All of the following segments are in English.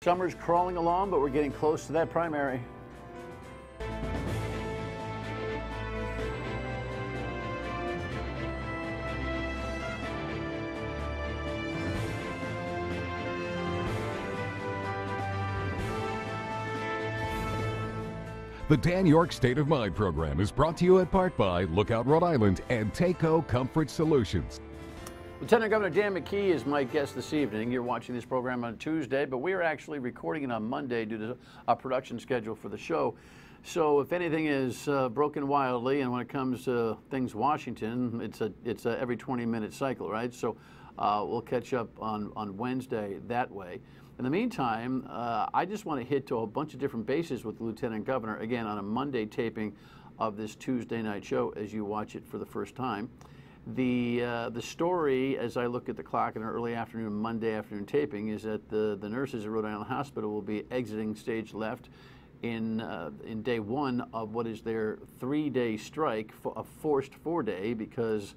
Summer's crawling along, but we're getting close to that primary. The Dan Yorke State of Mind program is brought to you in part by Lookout Rhode Island and Taco Comfort Solutions. Lieutenant Governor Dan McKee is my guest this evening. You're watching this program on Tuesday, but we are actually recording it on Monday due to our production schedule for the show. So if anything is broken wildly, and when it comes to things Washington, it's a every 20-minute cycle, right? So we'll catch up on Wednesday that way. In the meantime, I just want to hit to a bunch of different bases with the Lieutenant Governor, again, on a Monday taping of this Tuesday night show as you watch it for the first time. The story, as I look at the clock in an early afternoon, Monday afternoon taping, is that the nurses at Rhode Island Hospital will be exiting stage left in day one of what is their 3-day strike, a forced 4-day, because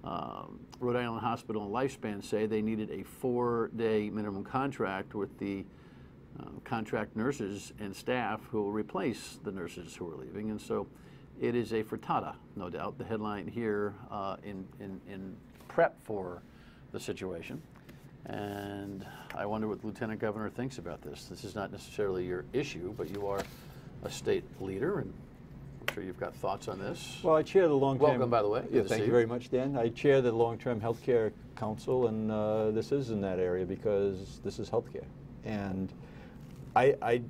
Rhode Island Hospital and Lifespan say they needed a 4-day minimum contract with the contract nurses and staff who will replace the nurses who are leaving. And so it is a frittata, no doubt, the headline here in prep for the situation. And I wonder what the Lieutenant Governor thinks about this. This is not necessarily your issue, but you are a state leader, and I'm sure you've got thoughts on this. Well, I chair the long-term... Welcome, by the way. Yeah, thank you very much, Dan. I chair the Long-Term Healthcare Council, and this is in that area because this is healthcare. And I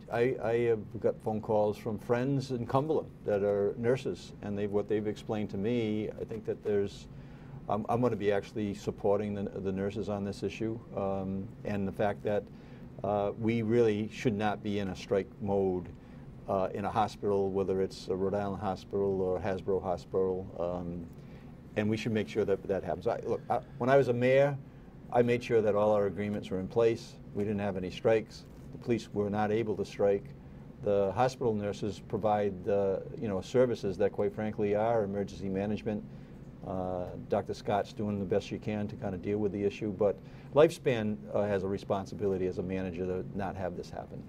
have got phone calls from friends in Cumberland that are nurses, and what they've explained to me, I think that there's... I'm going to be actually supporting the nurses on this issue, and the fact that we really should not be in a strike mode in a hospital, whether it's a Rhode Island hospital or Hasbro hospital, and we should make sure that that happens. When I was a mayor, I made sure that all our agreements were in place. We didn't have any strikes. The police were not able to strike. The hospital nurses provide services that, quite frankly, are emergency management. Dr. Scott's doing the best she can to kind of deal with the issue, but Lifespan has a responsibility as a manager to not have this happen.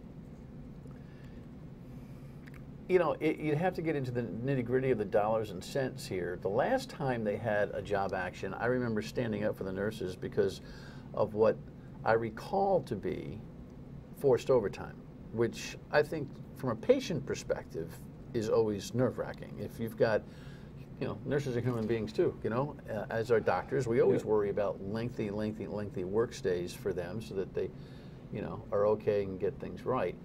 You know, you'd have to get into the nitty-gritty of the dollars and cents here. The last time they had a job action, I remember standing up for the nurses because of what I recall to be forced overtime, which I think from a patient perspective is always nerve-wracking. If you've got, nurses are human beings too, as are doctors. We always worry about lengthy work stays for them so that they, are okay and get things right.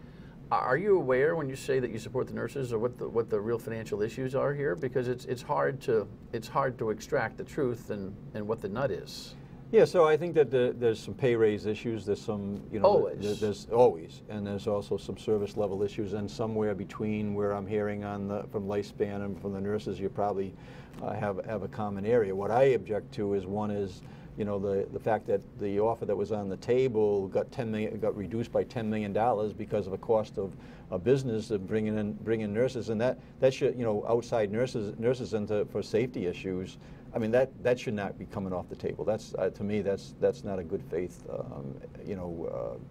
Are you aware when you say that you support the nurses, or what the real financial issues are here? Because it's hard to extract the truth and what the nut is. Yeah, so I think that there's some pay raise issues. There's some, always. There's always, and there's also some service level issues, and somewhere between where I'm hearing from Lifespan and from the nurses, you probably have a common area. What I object to is the fact that the offer that was on the table got reduced by $10 million because of a cost of a business of bringing in nurses, and that should outside nurses into for safety issues. I mean that should not be coming off the table. That's to me that's not a good faith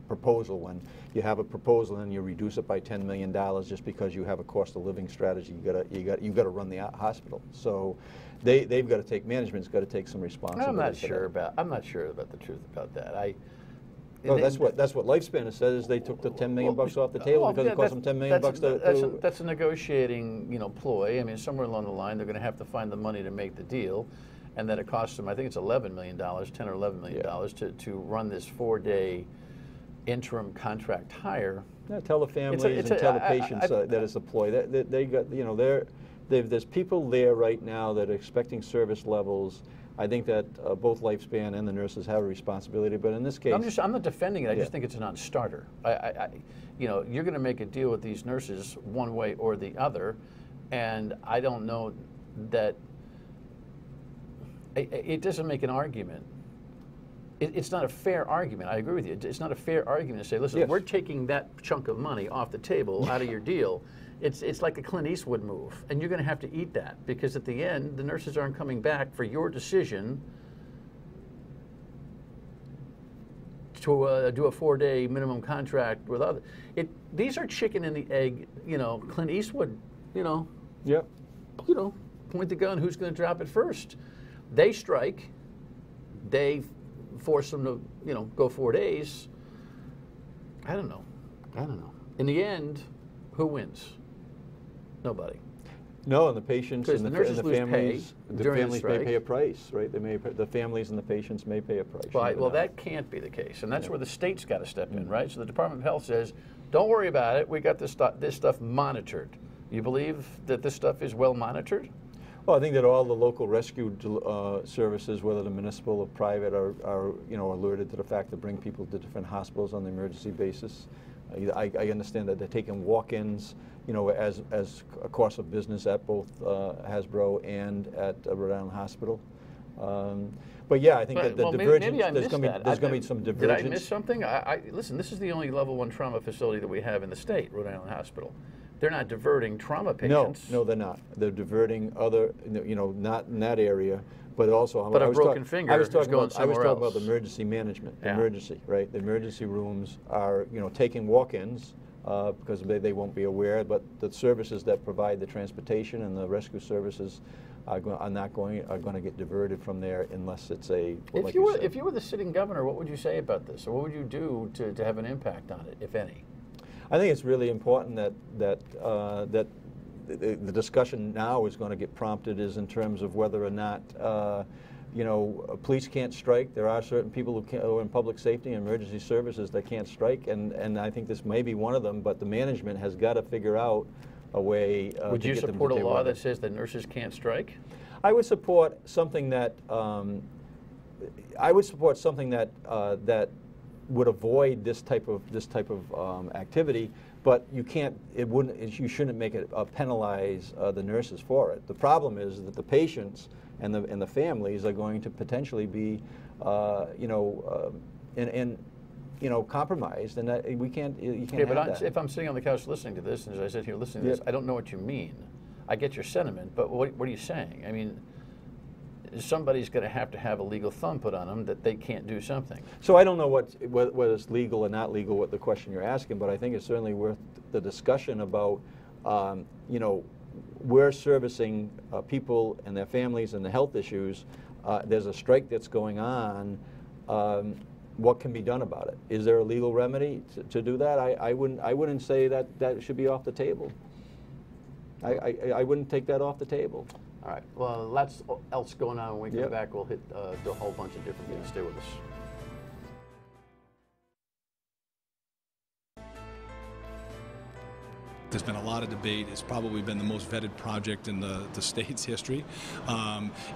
proposal. When you have a proposal and you reduce it by $10 million just because you have a cost of living strategy, you got to run the hospital. So they've got to take management's got to take some responsibility. I'm not sure about the truth about that. No, that's what Lifespan has said, is they took the $10 million off the table because it cost them $10 million that's a negotiating ploy. I mean, somewhere along the line they're going to have to find the money to make the deal, and that it costs them, I think it's $11 million, $10 or $11 million to run this 4-day interim contract hire. Yeah, tell the families and tell the patients that it's a ploy. They got there's people there right now that are expecting service levels. I think that both Lifespan and the nurses have a responsibility, but in this case, I'm not defending it. I just think it's a non-starter. You're going to make a deal with these nurses one way or the other, and I don't know that it doesn't make an argument. It's not a fair argument. I agree with you. It's not a fair argument to say, listen, we're taking that chunk of money off the table out of your deal. It's like a Clint Eastwood move, and you're going to have to eat that, because at the end, the nurses aren't coming back for your decision to do a 4-day minimum contract with others. These are chicken and the egg. You know, Clint Eastwood. You know. Yep. You know, point the gun. Who's going to drop it first? They strike. They force them to, you know, go 4 days. I don't know. In the end, who wins? Nobody. No, and the patients and the families, may pay a price, right? The families and the patients may pay a price. Well, that can't be the case, and that's where the state's got to step in, right? So the Department of Health says, "Don't worry about it. We got this stuff monitored." You believe that this stuff is well monitored? Well, I think that all the local rescue services, whether the municipal or private, are alerted to the fact to bring people to different hospitals on the emergency basis. I understand that they're taking walk-ins, you know, as a course of business at both Hasbro and at Rhode Island Hospital. But yeah, I think that the divergence, there's going to be some divergence. Did I miss something? Listen, this is the only level 1 trauma facility that we have in the state, Rhode Island Hospital. They're not diverting trauma patients. No, they're not. They're diverting other, you know, not in that area, but also. But a broken finger is going somewhere else. I was talking about the emergency management, right? The emergency rooms are, you know, taking walk-ins because they won't be aware, but the services that provide the transportation and the rescue services are going to get diverted from there unless it's a. If you were the sitting governor, what would you say about this, or what would you do to have an impact on it, if any? I think it's really important that the discussion now is going to get prompted is in terms of whether or not you know, police can't strike. There are certain people who are in public safety and emergency services that can't strike, and I think this may be one of them. But the management has got to figure out a way. Would you support a law that says that nurses can't strike? I would support something that that would avoid this type of activity, but you can't. You shouldn't make it penalize the nurses for it. The problem is that the patients and the families are going to potentially be, compromised, and that we can't. You can't. Yeah, but if I'm sitting on the couch listening to this, and as I sit here listening to this, I don't know what you mean. I get your sentiment, but what are you saying? I mean, somebody's going to have a legal thumb put on them that they can't do something. So I don't know whether it's legal or not legal, what the question you're asking, but I think it's certainly worth the discussion about, we're servicing people and their families and the health issues. There's a strike that's going on. What can be done about it? Is there a legal remedy to do that? I wouldn't say that should be off the table. I wouldn't take that off the table. All right. Well, lots else going on. When we come back, we'll hit a whole bunch of different things. Stay with us. There's been a lot of debate. It's probably been the most vetted project in the state's history.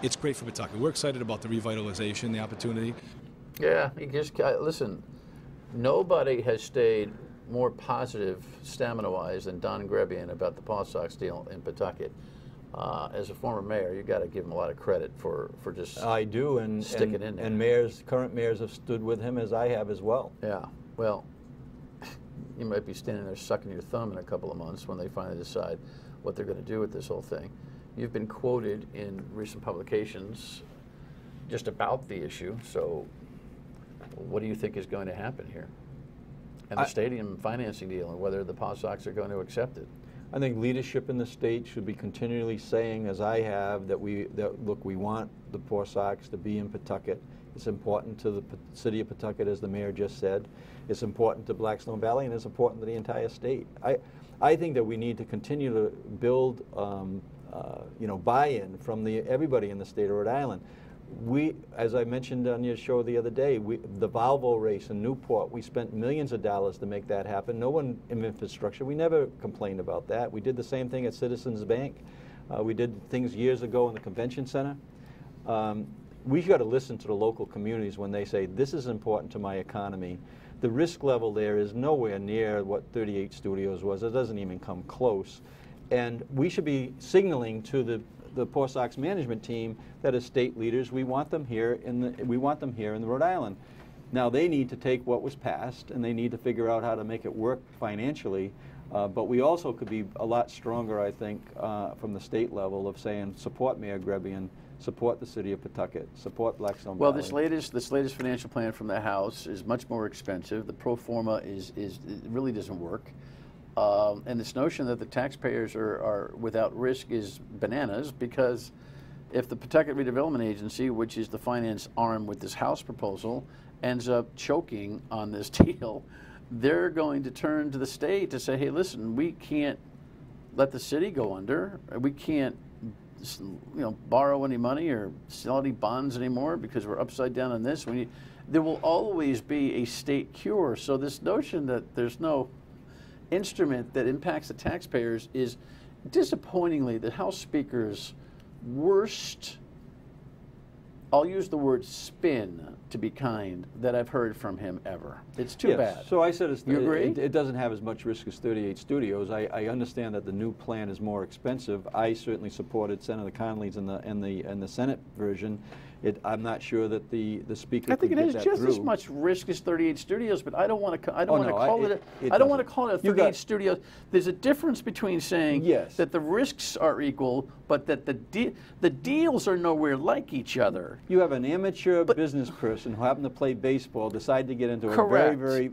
It's great for Pawtucket. We're excited about the revitalization, the opportunity. Yeah, listen, nobody has stayed more positive stamina-wise than Don Grebian about the Paw Sox deal in Pawtucket. As a former mayor, you got to give him a lot of credit for just I do, and sticking in there. And current mayors have stood with him, as I have as well. Yeah, well, you might be standing there sucking your thumb in a couple of months when they finally decide what they're going to do with this whole thing. You've been quoted in recent publications just about the issue, so what do you think is going to happen here? And the stadium financing deal, and whether the Paw Sox are going to accept it? I think leadership in the state should be continually saying, as I have, that look, we want the Paw Sox to be in Pawtucket. It's important to the city of Pawtucket, as the mayor just said. It's important to Blackstone Valley, and it's important to the entire state. I think that we need to continue to build, buy-in from everybody in the state of Rhode Island. As I mentioned on your show the other day, the Volvo race in Newport, we spent millions of dollars to make that happen. No one in infrastructure. We never complained about that. We did the same thing at Citizens Bank. We did things years ago in the convention center. We've got to listen to the local communities when they say, this is important to my economy. The risk level there is nowhere near what 38 Studios was. It doesn't even come close. And we should be signaling to the Paw Sox management team that as state leaders, we want them here in the Rhode Island. Now they need to take what was passed and they need to figure out how to make it work financially. But we also could be a lot stronger, I think, from the state level of saying support Mayor Grebian support the city of Pawtucket, support Blackstone Well, Valley. this latest financial plan from the House is much more expensive. The pro forma it really doesn't work. And this notion that the taxpayers are without risk is bananas, because if the Pawtucket Redevelopment Agency, which is the finance arm with this House proposal, ends up choking on this deal, they're going to turn to the state to say, hey, listen, we can't let the city go under. We can't borrow any money or sell any bonds anymore because we're upside down on this. There will always be a state cure. So this notion that there's no instrument that impacts the taxpayers is disappointingly the House Speaker's worst, I'll use the word spin to be kind, that I've heard from him ever. It's too bad. So I said you agree? It doesn't have as much risk as 38 Studios. I understand that the new plan is more expensive. I certainly supported Senator Connolly's in the Senate version. I'm not sure that the Speaker I think could it get has that just through. as much risk as 38 Studios, but I don't want to. I Oh, don't want to no, call it it. I don't want to doesn't. call it a 38 Studios. There's a difference between saying Yes. that the risks are equal, but that the deals are nowhere like each other. You have an amateur business person who happened to play baseball, decide to get into a Correct. very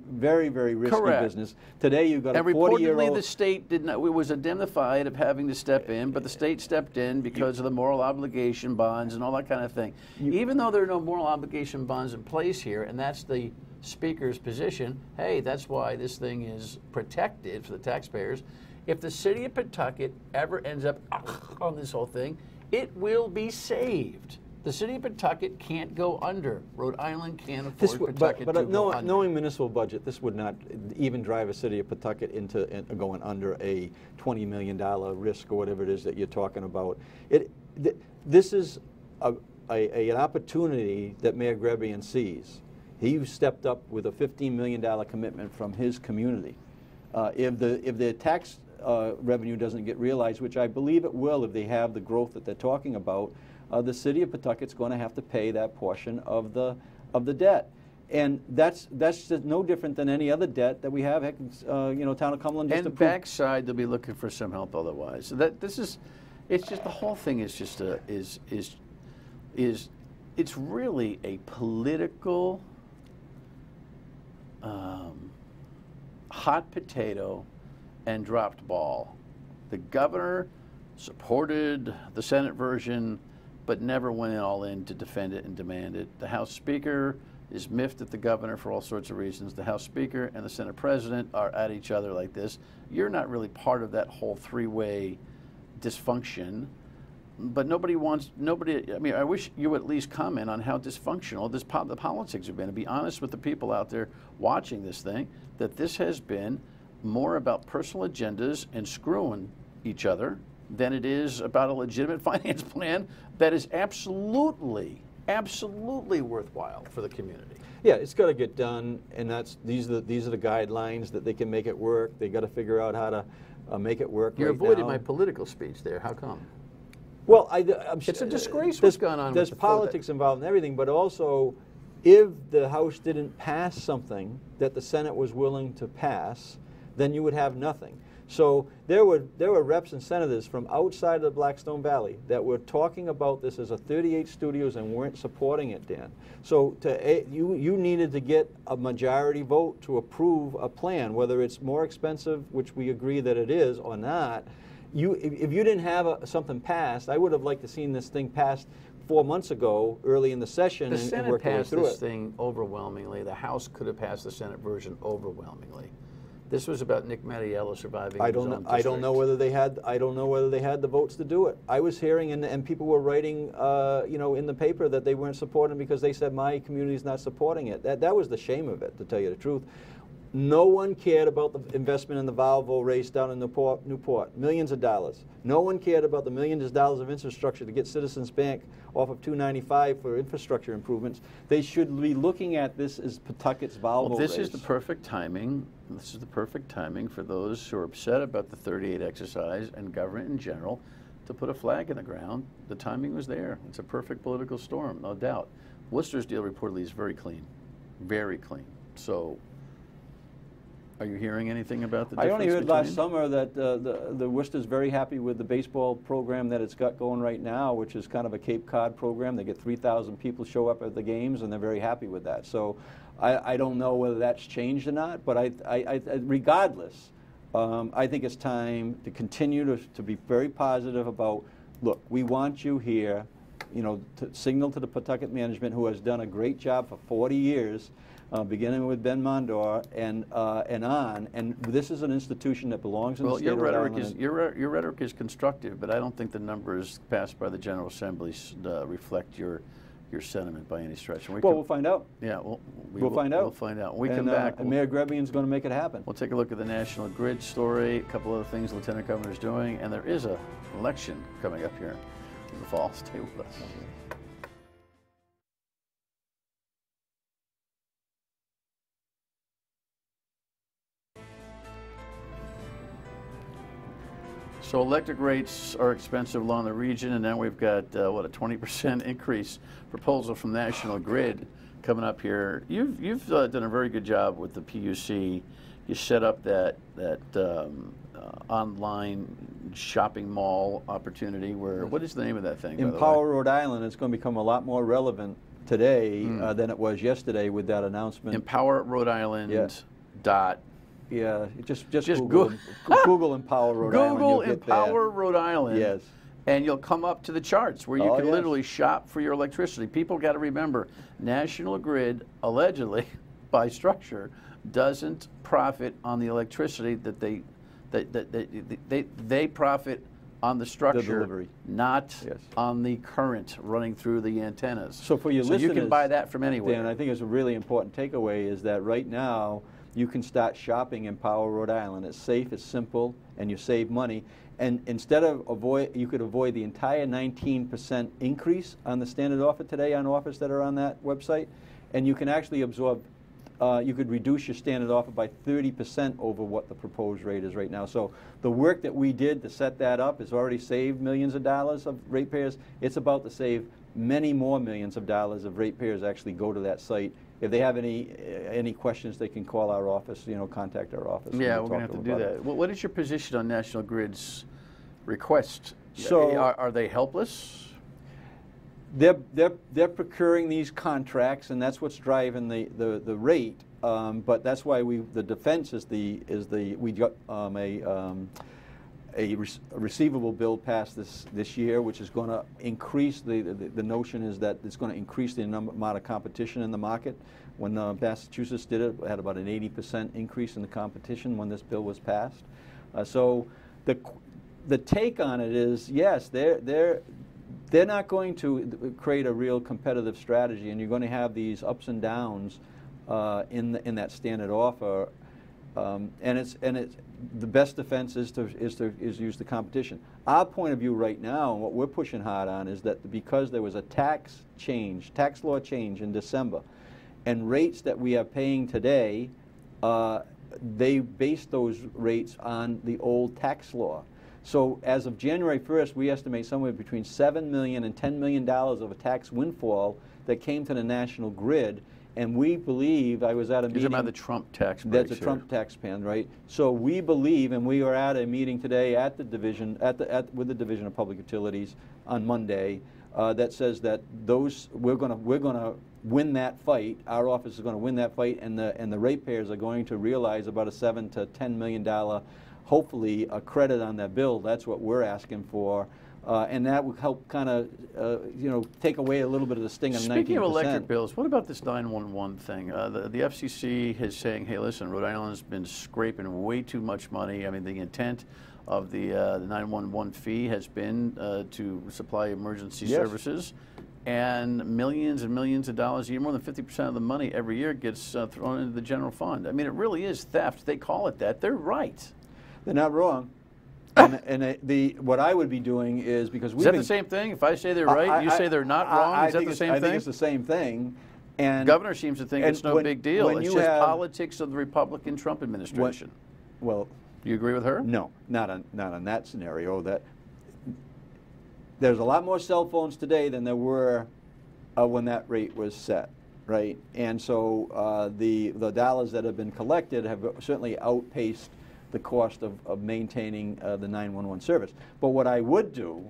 risky Correct. business. Today you've got And a 40-year-old. reportedly, the state did not. It was indemnified of having to step in, but the state stepped in because of the moral obligation bonds and all that kind of thing. Even though there are no moral obligation bonds in place here, and that's the Speaker's position, hey, that's why this thing is protected for the taxpayers. If the city of Pawtucket ever ends up on this whole thing, it will be saved. The city of Pawtucket can't go under. Rhode Island can't afford Pawtucket to go under. Knowing municipal budget, this would not even drive a city of Pawtucket into going under a $20 million risk or whatever it is that you're talking about. This is an opportunity that Mayor Grebian sees. He stepped up with a $15 million commitment from his community. If the tax revenue doesn't get realized, which I believe it will if they have the growth that they're talking about, the city of Pawtucket's going to have to pay that portion of the debt. And that's just no different than any other debt that we have. Heck, Town of Cumberland just and backside, they'll be looking for some help otherwise. So it's just the whole thing is just it's really a political hot potato and dropped ball. The governor supported the Senate version, but never went all in to defend it and demand it. The House Speaker is miffed at the governor for all sorts of reasons. The House Speaker and the Senate President are at each other like this. You're not really part of that whole three-way dysfunction, but nobody, I mean, I wish you would at least comment on how dysfunctional the politics have been, and be honest with the people out there watching this thing, that this has been more about personal agendas and screwing each other than it is about a legitimate finance plan that is absolutely worthwhile for the community. Yeah, it's got to get done, and these are the guidelines that they can make it work. They got to figure out how to make it work. You right avoided now. my political speech there. How come? Well, it's a disgrace what's going on. There's with politics involved in everything, but also, if the House didn't pass something that the Senate was willing to pass, then you would have nothing. So there were reps and senators from outside of the Blackstone Valley that were talking about this as a 38 Studios and weren't supporting it, Dan. So you needed to get a majority vote to approve a plan, whether it's more expensive, which we agree that it is, or not. If you didn't have something passed, I would have liked to seen this thing passed 4 months ago, early in the session, The and Senate worked our way passed through this it. thing overwhelmingly. The House could have passed the Senate version overwhelmingly. This was about Nick Mattiello surviving. I his don't own know. district. I don't know whether they had. I don't know whether they had the votes to do it. I was hearing, and people were writing, in the paper that they weren't supporting because they said my community's not supporting it. That was the shame of it, to tell you the truth. No one cared about the investment in the Valvo race down in Newport, millions of dollars. No one cared about the millions of dollars of infrastructure to get Citizens Bank off of 295 for infrastructure improvements. They should be looking at this as Pawtucket's Valvo Well, this race. is the perfect timing. This is the perfect timing for those who are upset about the 38 exercise and government in general to put a flag in the ground. The timing was there. It's a perfect political storm, no doubt. Worcester's deal reportedly is very clean, very clean. So Are you hearing anything about the I difference? only heard last between? summer that the Worcester's very happy with the baseball program that it's got going right now, which is kind of a Cape Cod program. They get 3,000 people show up at the games, and they're very happy with that. So I don't know whether that's changed or not, but regardless, I think it's time to continue to be very positive about, look, we want you here, you know, to signal to the Pawtucket management, who has done a great job for 40 years, beginning with Ben Mondor and on. And this is an institution that belongs in the state of Rhode Island. Your rhetoric is constructive, but I don't think the numbers passed by the General Assembly reflect your sentiment by any stretch. And we'll find out. Yeah, we'll find out. We'll find out. When we come back, and Mayor Grebian's going to make it happen. We'll take a look at the National Grid story, a couple other things the Lieutenant Governor is doing, and there is an election coming up here in the fall. Stay with us. So electric rates are expensive along the region, and now we've got, what, a 20% increase proposal from National Grid coming up here. You've done a very good job with the PUC. You set up that online shopping mall opportunity where, what is the name of that thing? Empower Rhode Island is going to become a lot more relevant today than it was yesterday with that announcement. Empower Rhode Island dot. Yeah, just Google Empower Rhode Island. Google Empower Rhode Island. Yes. And you'll come up to the charts where you can literally shop for your electricity. People got to remember, National Grid, allegedly, by structure, doesn't profit on the electricity that they profit on the structure, the delivery, not on the current running through the antennas. So for your listeners, you can buy that from anywhere. Dan, I think it's a really important takeaway is that right now, you can start shopping in Empower Rhode Island. It's safe, it's simple, and you save money. And instead of you could avoid the entire 19% increase on the standard offer today on offers that are on that website, and you can actually absorb, you could reduce your standard offer by 30% over what the proposed rate is right now. So the work that we did to set that up has already saved millions of dollars of ratepayers. It's about to save many more millions of dollars of ratepayers actually go to that site. If they have any questions, they can call our office, you know, contact our office. Yeah, we're going to have to do that. Well, what is your position on National Grid's request? So, are they helpless? They're procuring these contracts, and that's what's driving the rate. But that's why the defense is we got a receivable bill passed this year, which is going to increase the notion is that it's going to increase the amount of competition in the market. When Massachusetts did it, had about an 80% increase in the competition when this bill was passed. So the take on it is, yes, they're not going to create a real competitive strategy, and you're going to have these ups and downs in that standard offer, and it's the best defense is use the competition. Our point of view right now, and what we're pushing hard on, is that because there was a tax law change in December, and rates that we are paying today, they based those rates on the old tax law. So as of January 1st, we estimate somewhere between $7 million and $10 million of a tax windfall that came to the National Grid. And we believe, I was at a meeting. You're talking about the Trump tax breaks. That's a Trump tax plan, right? So we believe, and we were at a meeting today at the division, with the Division of Public Utilities on Monday, that says that we're going to win that fight. Our office is going to win that fight, and the ratepayers are going to realize about a $7 to $10 million, hopefully, a credit on that bill. That's what we're asking for. And that would help kind of, take away a little bit of the sting of 19%. Speaking of electric bills, what about this 911 thing? The FCC is saying, hey, listen, Rhode Island's been scraping way too much money. I mean, the intent of the 911 fee has been to supply emergency services, and millions of dollars a year, more than 50% of the money every year gets thrown into the general fund. I mean, it really is theft. They call it that. They're right. They're not wrong. What I would be doing is because is that the same thing? If I say they're right, you say they're not wrong. Is that the same thing? I think it's the same thing. And the governor seems to think it's no big deal. It's just politics of the Republican Trump administration. Well, do you agree with her? No, not on that scenario. That there's a lot more cell phones today than there were when that rate was set. right? And so the dollars that have been collected have certainly outpaced the cost of maintaining the 911 service. But what I would do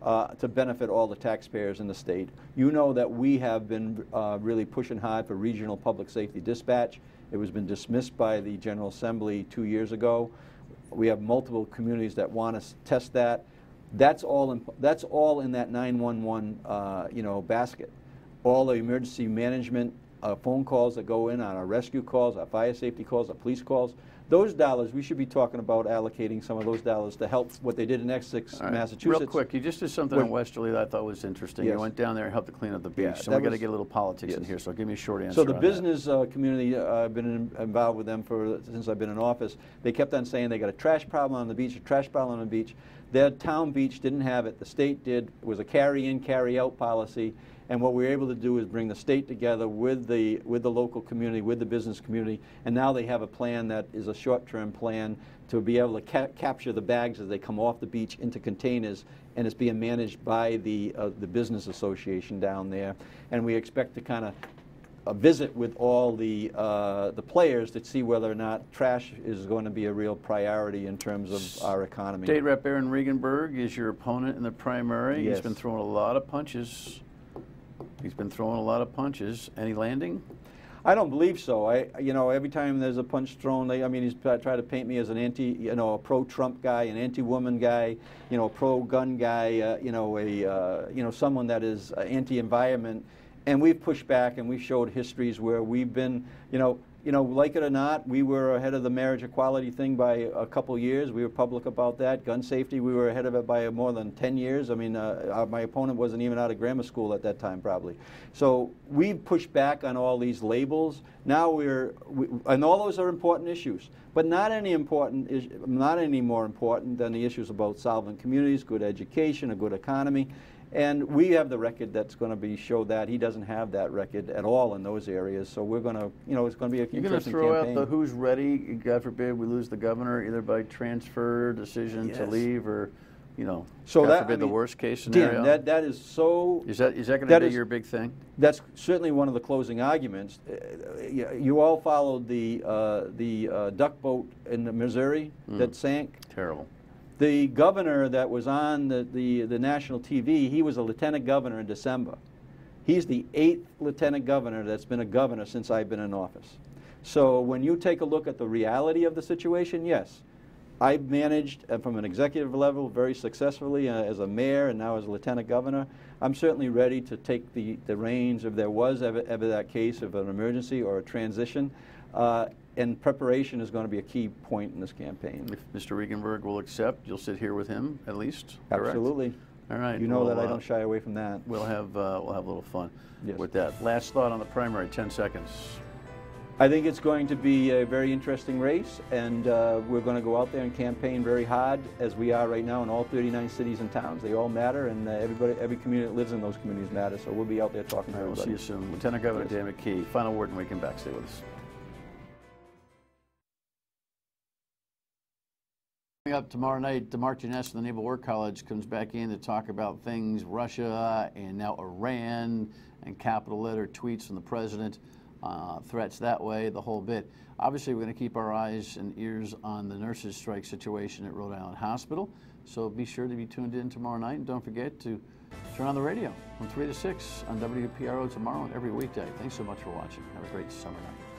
to benefit all the taxpayers in the state, you know that we have been really pushing hard for regional public safety dispatch. It was been dismissed by the General Assembly 2 years ago. We have multiple communities that want to test that. That's all in that 911 basket. All the emergency management phone calls that go in on our rescue calls, our fire safety calls, our police calls. Those dollars, we should be talking about allocating some of those dollars to help what they did in Essex, right. Massachusetts. Real quick, you just did something in Westerly that I thought was interesting. Yes. You went down there and helped to clean up the beach. Yeah, so we got to get a little politics in here, so give me a short answer. So the on business community, I've been involved with them since I've been in office. They kept on saying they got a trash problem on the beach, a trash problem on the beach. Their town beach didn't have it. The state did. It was a carry-in, carry-out policy. And what we were able to do is bring the state together with the local community, with the business community, and now they have a plan that is a short-term plan to be able to capture the bags as they come off the beach into containers, and it's being managed by the business association down there. And we expect to kind of visit with all the players to see whether or not trash is going to be a real priority in terms of our economy. State Rep Aaron Regenberg is your opponent in the primary. Yes. He's been throwing a lot of punches. Any landing? I don't believe so. Every time there's a punch thrown, he's tried to paint me as an a pro-Trump guy, an anti-woman guy, a pro-gun guy, someone that is anti-environment. And we've pushed back, and we've showed histories where we've been, like it or not, we were ahead of the marriage equality thing by a couple years. We were public about that. Gun safety, we were ahead of it by more than 10 years. I mean, my opponent wasn't even out of grammar school at that time, probably. So we've pushed back on all these labels. Now and all those are important issues, but not any more important than the issues about solvent communities, good education, a good economy. And we have the record that's going to show that. He doesn't have that record at all in those areas. So we're going to, it's going to be an interesting campaign. You're going to throw out the who's ready, God forbid we lose the governor, either by transfer decision to leave or, so God forbid the worst case scenario. Dan, that is so... Is that going to be your big thing? That's certainly one of the closing arguments. You all followed the duck boat in Missouri that sank. Terrible. The governor that was on the national TV, he was a lieutenant governor in December. He's the 8th lieutenant governor that's been a governor since I've been in office. So when you take a look at the reality of the situation, yes, I've managed from an executive level very successfully as a mayor and now as a lieutenant governor. I'm certainly ready to take the reins if there was ever that case of an emergency or a transition. And preparation is going to be a key point in this campaign. If Mr. Regenberg will accept, you'll sit here with him at least. Correct? Absolutely. All right. You know that I don't shy away from that. We'll have a little fun with that. Last thought on the primary. 10 seconds. I think it's going to be a very interesting race, and we're going to go out there and campaign very hard, as we are right now in all 39 cities and towns. They all matter, and every community that lives in those communities matters. So we'll be out there talking to everybody. We'll see you soon. Lieutenant Governor Dan McKee. Final word, and we come back. Stay with us. Coming up tomorrow night, Mark Janess from the Naval War College comes back in to talk about things, Russia and now Iran, and capital letter tweets from the president, threats that way, the whole bit. Obviously, we're going to keep our eyes and ears on the nurses' strike situation at Rhode Island Hospital, so be sure to be tuned in tomorrow night, and don't forget to turn on the radio from 3 to 6 on WPRO tomorrow and every weekday. Thanks so much for watching. Have a great summer night.